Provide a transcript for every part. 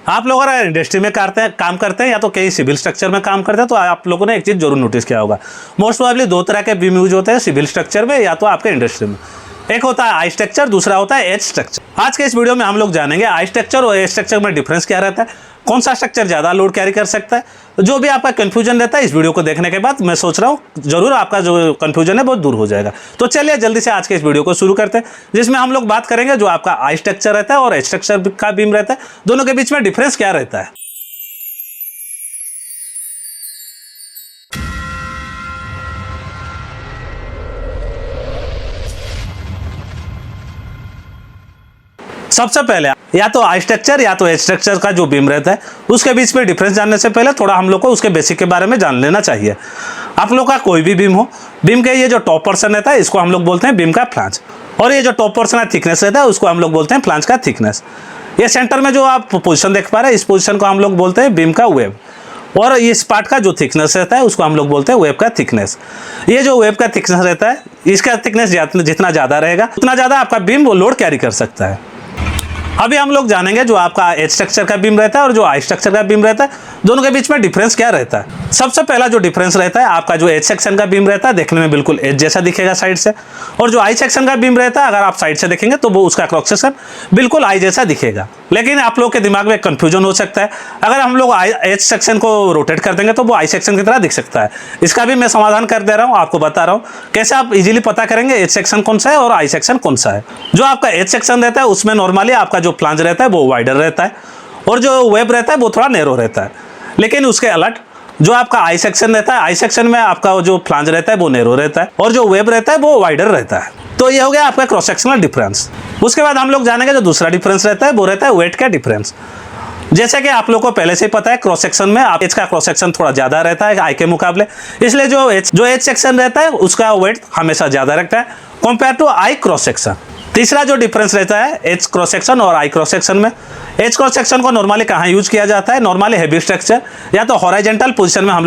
आप लोग अगर इंडस्ट्री में काम करते हैं या तो कहीं सिविल स्ट्रक्चर में काम करते हैं तो आप लोगों ने एक चीज़ जरूर नोटिस किया होगा। मोस्ट प्रोबेबली दो तरह के बीम यूज होते हैं सिविल स्ट्रक्चर में या तो आपके इंडस्ट्री में। एक होता है आई स्ट्रक्चर, दूसरा होता है एच स्ट्रक्चर। आज के इस वीडियो में हम लोग जानेंगे आई स्ट्रक्चर और एच स्ट्रक्चर में डिफरेंस क्या रहता है, कौन सा स्ट्रक्चर ज़्यादा लोड कैरी कर सकता है। जो भी आपका कन्फ्यूजन रहता है इस वीडियो को देखने के बाद मैं सोच रहा हूँ जरूर आपका जो कन्फ्यूजन है बहुत दूर हो जाएगा। तो चलिए जल्दी से आज के इस वीडियो को शुरू करते हैं, जिसमें हम लोग बात करेंगे जो आपका आई स्ट्रक्चर रहता है और एच स्ट्रक्चर का बीम रहता है, दोनों के बीच में डिफरेंस क्या रहता है। सबसे पहले या तो आई स्ट्रक्चर या तो एच स्ट्रक्चर का जो बीम रहता है उसके बीच में डिफरेंस जानने से पहले थोड़ा हम लोग को उसके बेसिक के बारे में जान लेना चाहिए। आप लोग का कोई भी बीम हो, बीम के ये जो टॉप पोर्शन रहता है इसको हम लोग बोलते हैं बीम का फ्लांज, और ये जो टॉप पोर्शन का थिकनेस रहता है उसको हम लोग बोलते हैं फ्लांज का थिकनेस। ये सेंटर में जो आप पोजिशन देख पा रहे हैं इस पोजिशन को हम लोग बोलते हैं बीम का वेब, और इस पार्ट का जो थिकनेस रहता है उसको हम लोग बोलते हैं वेब का थिकनेस। ये जो वेब का थिकनेस रहता है इसका थिकनेस जितना ज़्यादा रहेगा उतना ज़्यादा आपका बीम वो लोड कैरी कर सकता है। अभी हम लोग जानेंगे जो आपका एच स्ट्रक्चर का बीम रहता है और जो आई स्ट्रक्चर का बीम रहता है दोनों के बीच में डिफरेंस क्या रहता है। सबसे पहला जो डिफरेंस रहता है आपका जो एच सेक्शन का बीम रहता है देखने में बिल्कुल एच जैसा दिखेगा साइड से, और जो आई सेक्शन का बीम रहता है अगर आप साइड से देखेंगे तो वो उसका क्रॉस सेक्शन बिल्कुल आई जैसा दिखेगा। लेकिन आप लोग के दिमाग में कंफ्यूजन हो सकता है, अगर हम लोग एच सेक्शन को रोटेट कर देंगे तो वो आई सेक्शन की तरह दिख सकता है। इसका भी मैं समाधान कर दे रहा हूँ, आपको बता रहा हूँ कैसे आप इजीली पता करेंगे एच सेक्शन कौन सा है और आई सेक्शन कौन सा है। जो आपका एच सेक्शन रहता है उसमें नॉर्मली आपका जो फ्लांज रहता है वो वाइडर रहता है और जो वेब रहता है वो थोड़ा नैरो रहता है। लेकिन उसके अलग जो आपका आई सेक्शन रहता है, आई सेक्शन में आपका जो फ्लांज रहता है वो नैरो रहता है और जो वेब रहता है वो वाइडर रहता है। तो ये हो गया आपका क्रॉस सेक्शनल डिफरेंस। उसके बाद हम लोग जानेंगे जो दूसरा डिफरेंस रहता है वो रहता है वेट का डिफरेंस। जैसे कि आप लोग को पहले से ही पता है क्रॉस सेक्शन में आप एच का क्रॉस सेक्शन थोड़ा ज़्यादा रहता है आई के मुकाबले, इसलिए जो एच सेक्शन रहता है उसका वेट हमेशा ज़्यादा रहता है compare to I cross section. तीसरा जो डिफरेंस रहता है एच क्रॉस सेक्शन और आई क्रॉस सेक्शन में, एच क्रॉस सेक्शन को नॉर्मली कहाँ यूज किया जाता है, नॉर्मली हेवी स्ट्रक्चर या तो हॉरिजॉन्टल पोजीशन में हम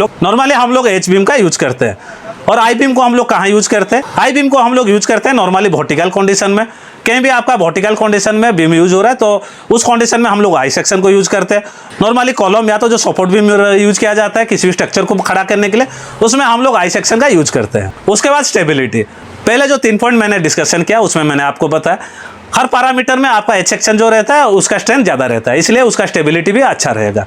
लोग एच बीम का यूज करते हैं। और आई बीम को हम लोग कहाँ यूज करते हैं, आई बीम को हम लोग यूज करते हैं नॉर्मली वर्टिकल कंडीशन में। कहीं भी आपका वर्टिकल कंडीशन में बीम यूज हो रहा है तो उस कंडीशन में हम लोग आई सेक्शन को यूज करते हैं। नॉर्मली कॉलम या तो जो सपोर्ट बीम यूज किया जाता है किसी भी स्ट्रक्चर को खड़ा करने के लिए उसमें हम लोग आई सेक्शन का यूज करते हैं। उसके बाद स्टेबिलिटी, पहले जो 3 पॉइंट मैंने डिस्कशन किया उसमें मैंने आपको बताया हर पैरामीटर में आपका एच सेक्शन जो रहता है उसका स्ट्रेंथ ज़्यादा रहता है, इसलिए उसका स्टेबिलिटी भी अच्छा रहेगा।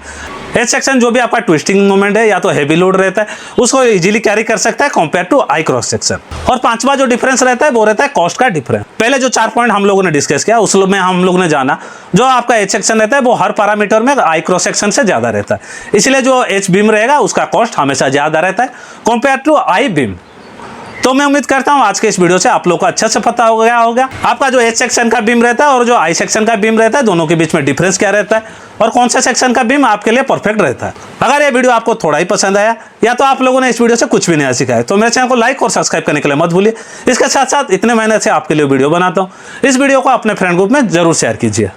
एच सेक्शन जो भी आपका ट्विस्टिंग मोमेंट है या तो हेवी लोड रहता है उसको इजीली कैरी कर सकता है compare to I cross section. और पांचवा जो डिफरेंस रहता है वो रहता है कॉस्ट का डिफरेंस। पहले जो 4 पॉइंट हम लोगों ने डिस्कस किया उसमें हम लोगों ने जाना जो आपका एच सेक्शन रहता है वो हर पैरामीटर में आई क्रॉस सेक्शन से ज़्यादा रहता है, इसलिए जो एच बीम रहेगा उसका कॉस्ट हमेशा ज़्यादा रहता है कंपेयर टू आई बीम। तो मैं उम्मीद करता हूं आज के इस वीडियो से आप लोग को अच्छे से पता हो गया होगा आपका जो एच सेक्शन का बीम रहता है और जो आई सेक्शन का बीम रहता है दोनों के बीच में डिफरेंस क्या रहता है और कौन सा सेक्शन का बीम आपके लिए परफेक्ट रहता है। अगर ये वीडियो आपको थोड़ा ही पसंद आया या तो आप लोगों ने इस वीडियो से कुछ भी नया सीखा है तो मेरे चैनल को लाइक और सब्सक्राइब करने के लिए मत भूलिए। इसके साथ साथ इतने मेहनत से आपके लिए वीडियो बनाता हूँ, इस वीडियो को अपने फ्रेंड ग्रुप में जरूर शेयर कीजिए।